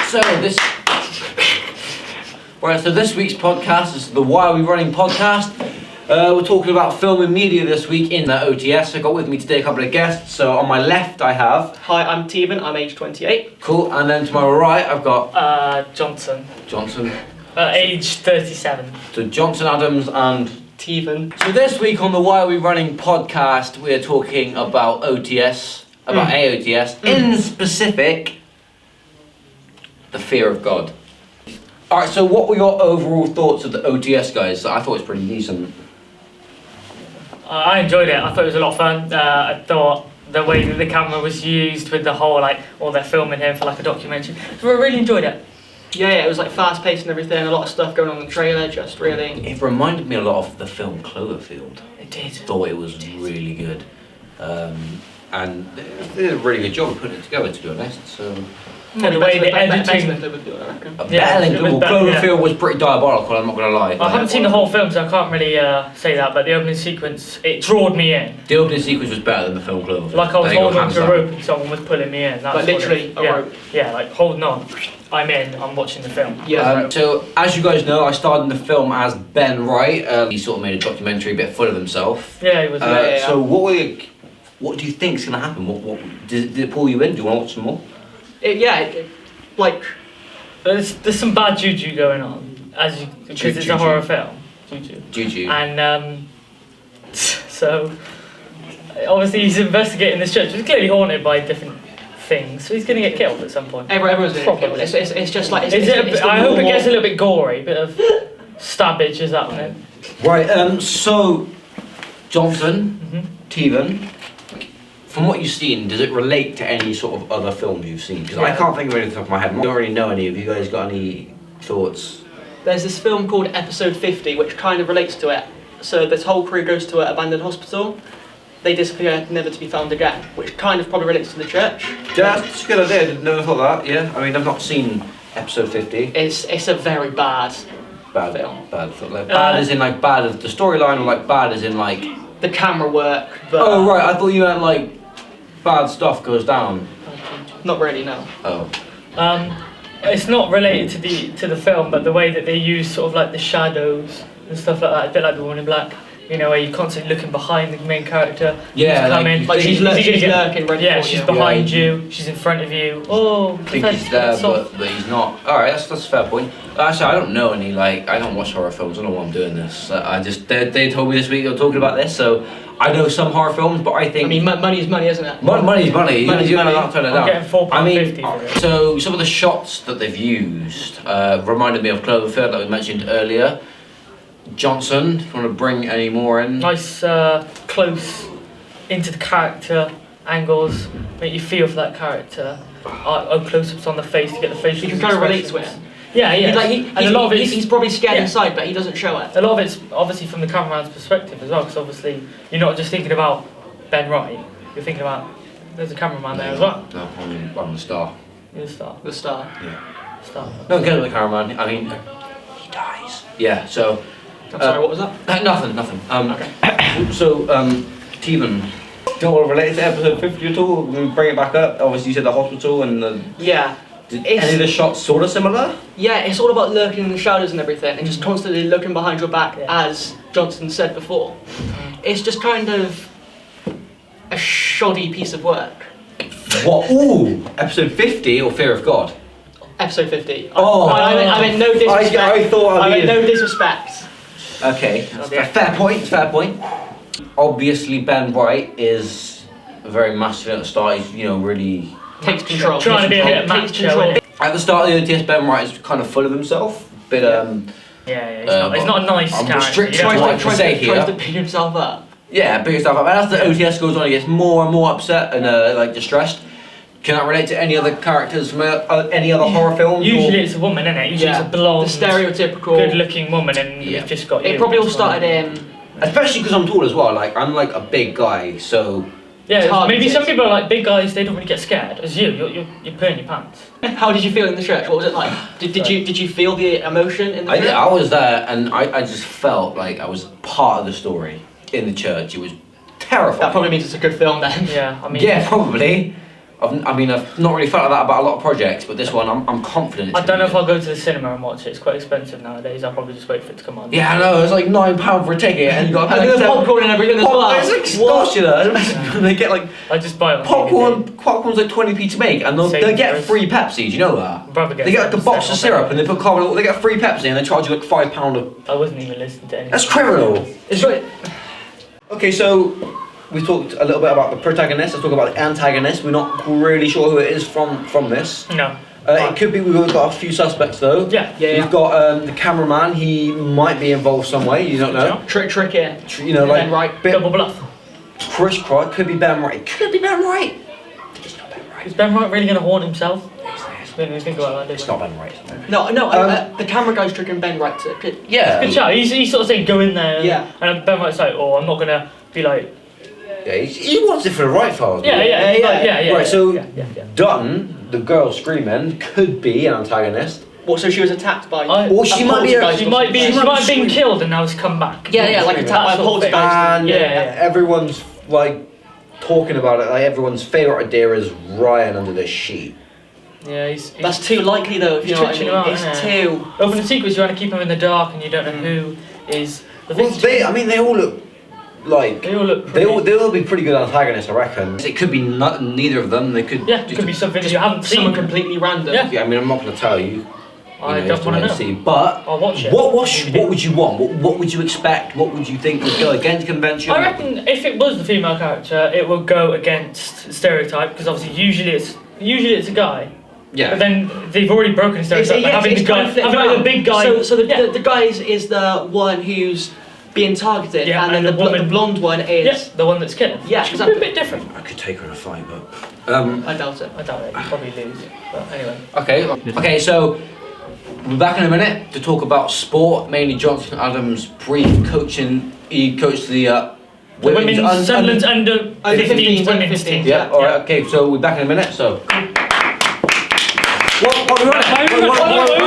So this week's podcast is the Why Are We Running podcast. We're talking about film and media this week in the OTS. I got with me today a couple of guests. So on my left I have... Hi, I'm Teven, I'm age 28. Cool, and then to my right I've got... Johnson. Age 37. So Johnson, Adams and... Teven. So this week on the Why Are We Running podcast, we're talking about OTS, about AOTS, in specific, the fear of God. Alright, so what were your overall thoughts of the OTS, guys? I thought it was pretty decent. I enjoyed it. I thought it was a lot of fun. I thought the way that the camera was used with the whole, all they're filming here for a documentary. So I really enjoyed it. Yeah, it was fast paced and everything, a lot of stuff going on in the trailer, just really... It reminded me a lot of the film Cloverfield. It did. Thought it was really good. And they did a really good job of putting it together, to be honest, so... Yeah, the way the editing... Cloverfield, I reckon. Cloverfield was pretty diabolical, I'm not going to lie. I haven't seen the whole film, so I can't really say that, but the opening sequence, it drawed me in. The opening sequence was better than the film Cloverfield. Like I was holding on to a rope and someone was pulling me in. But literally a rope. Yeah, holding on. I'm in, I'm watching the film. Yeah. So, as you guys know, I starred in the film as Ben Wright. He sort of made a documentary a bit full of himself. Yeah, he was. So what do you think is going to happen? What did it pull you in? Do you want to watch some more? There's some bad juju going on, because it's a horror film. Juju. And so obviously he's investigating this church. He's clearly haunted by different things, so he's going to get killed at some point. Everyone's going to get killed. It's just like... I hope it gets a little bit gory, a bit of stabbage is happening. Right, so Johnson, Teven, from what you've seen, does it relate to any sort of other films you've seen? Because I can't think of any off the top of my head. I don't really know any. Have you guys got any thoughts? There's this film called Episode 50, which kind of relates to it. So this whole crew goes to an abandoned hospital. They disappear, never to be found again, which kind of probably relates to the church. Yeah, that's a good idea. I never thought that. Yeah, I mean, I've not seen Episode 50. It's a very bad film. Bad as in bad of the storyline, or bad as in the camera work. Oh right, I thought you meant bad stuff goes down. Not really, no. Oh. It's not related to the film, but the way that they use sort of the shadows and stuff like that, a bit like The Woman in Black. You know, where you're constantly looking behind the main character. Yeah, she's lurking ready for you. She's behind you, she's in front of you. Oh, I think he's there, but he's not. Alright, that's a fair point. Actually, I don't know any, I don't watch horror films, I don't know why I'm doing this. They told me this week they were talking about this, so I know some horror films, but I think... I mean, money's money, isn't it? Money's money. You're not turning it down. I'm getting £4.50 for it. So some of the shots that they've used reminded me of Cloverfield, that we mentioned earlier. Johnson, if you want to bring any more in? Nice, close into the character angles, make you feel for that character. Close-ups on the face to get the facial. You can kind of relate to it. Yeah. And a lot of it, he's probably scared inside, but he doesn't show it. A lot of it's obviously from the cameraman's perspective as well, because obviously you're not just thinking about Ben Wright, you're thinking about there's a cameraman there as well. No, I'm the star. You're the star. The star. Yeah. Star. Don't get the cameraman. I mean, he dies. Yeah. So. I'm sorry, what was that? Nothing. Okay. So, Teven, do you want to relate to episode 50 at all? We'll bring it back up. Obviously, you said the hospital and the... Yeah. Did any of the shots sort of similar? Yeah, it's all about lurking in the shadows and everything, and just constantly looking behind your back, as Johnson said before. It's just kind of a shoddy piece of work. What? Ooh! Episode 50 or Fear of God? Episode 50. Oh! I meant no disrespect. I meant no disrespect. Okay, fair point. Obviously, Ben Wright is very masculine at the start. He's, really... Takes control. Trying to be a bit macho. At the start of the OTS, Ben Wright is kind of full of himself. He's not a nice character. Restricted to what I can say here. Tries to pick himself up. Yeah, pick himself up. And as the OTS goes on, he gets more and more upset and distressed. Can that relate to any other characters from any other horror films? Usually it's a woman, isn't it? Usually it's a blonde, the stereotypical, good-looking woman, and you've just got. It probably all started in. Especially because I'm tall as well. I'm a big guy, so. Yeah, maybe some people are big guys. They don't really get scared. As you're pulling your pants. How did you feel in the church? What was it like? Did you feel the emotion in the church? I was there, and I just felt like I was part of the story in the church. It was terrifying. That probably means it's a good film then. Yeah, I mean. Yeah, probably. I've not really felt like that about a lot of projects, but this one, I'm confident. It's I don't know if gonna I'll go to the cinema and watch it. It's quite expensive nowadays. I'll probably just wait for it to come on. be good. Yeah, I know. It's like £9 for a ticket, and you got And there's popcorn and everything as well. It's extortionate. They get like I just buy it on popcorn. DVD. Popcorn's like 20p to make, and Same they get price. free Pepsi. Do you know that? Brother gets They get like a it, box so of I'll syrup, pay and they put carbon. They get free Pepsi, and they charge you like £5. I wasn't even listening to anything. That's criminal. It's right. Okay, so we talked a little bit about the protagonist. Let's talk about the antagonist. We're not really sure who it is from this. No. It could be. We've got a few suspects though. Yeah. We've got the cameraman. He might be involved some way. You don't know. Trick in. You know, like Ben Wright. bit Double bluff. Chris Cross. Could be Ben Wright. Could be Ben Wright. It's not Ben Wright. Is Ben Wright really going to haunt himself? Didn't even think about that, did It's we? not Ben Wright. No, the camera guy's tricking Ben Wright to. Yeah. Good shout. He's sort of saying go in there. Yeah. And Ben Wright's like, oh, I'm not going to be like. Yeah. He wants it for the right files. Yeah. Right. So Yeah. Dutton, the girl screaming, could be an antagonist. What? So she was attacked by. Or she might be a- poltergeist She or might be. something. She might have been killed and now has come back. Yeah, like attacked by a That sort of thing. poltergeist. And Yeah. everyone's like talking about it. Like everyone's favorite idea is Ryan under the sheet. Yeah, he's That's too likely though. If you He's know what I twitching mean. him out, It's isn't too. Open the secrets, you want to keep him in the dark and you don't know who is the Well, victim. they all look like They all look they pretty. all be pretty good antagonists, I reckon. It could be neither of them. They could. Yeah, it could be something that you haven't Someone seen. completely random. Yeah. Yeah, I mean, I'm not going to tell you. I you don't want to know. see. But I'll watch it. what would you want? What would you expect? What would you think would go against convention? I reckon if it was the female character, it would go against stereotype because obviously usually it's a guy. Yeah. But then they've already broken stereotype by having the guy, kind of flipped having like the around. big guy. So the, yeah. the guy is the one who's being targeted, Yeah, and then and the the woman- blonde one is. Yes, the one that's killing. Yeah, Which exactly. would be a bit different. I could take her in a fight, but. I doubt it. I doubt it. You'd probably lose. But anyway. Okay, so we'll be back in a minute to talk about sport, mainly Jonathan Adams' brief coaching. He coached the Women's Sunderland's under Under 15 15s, women's 15s. team. Yeah, alright, okay, so we'll be back in a minute, so. What are we running?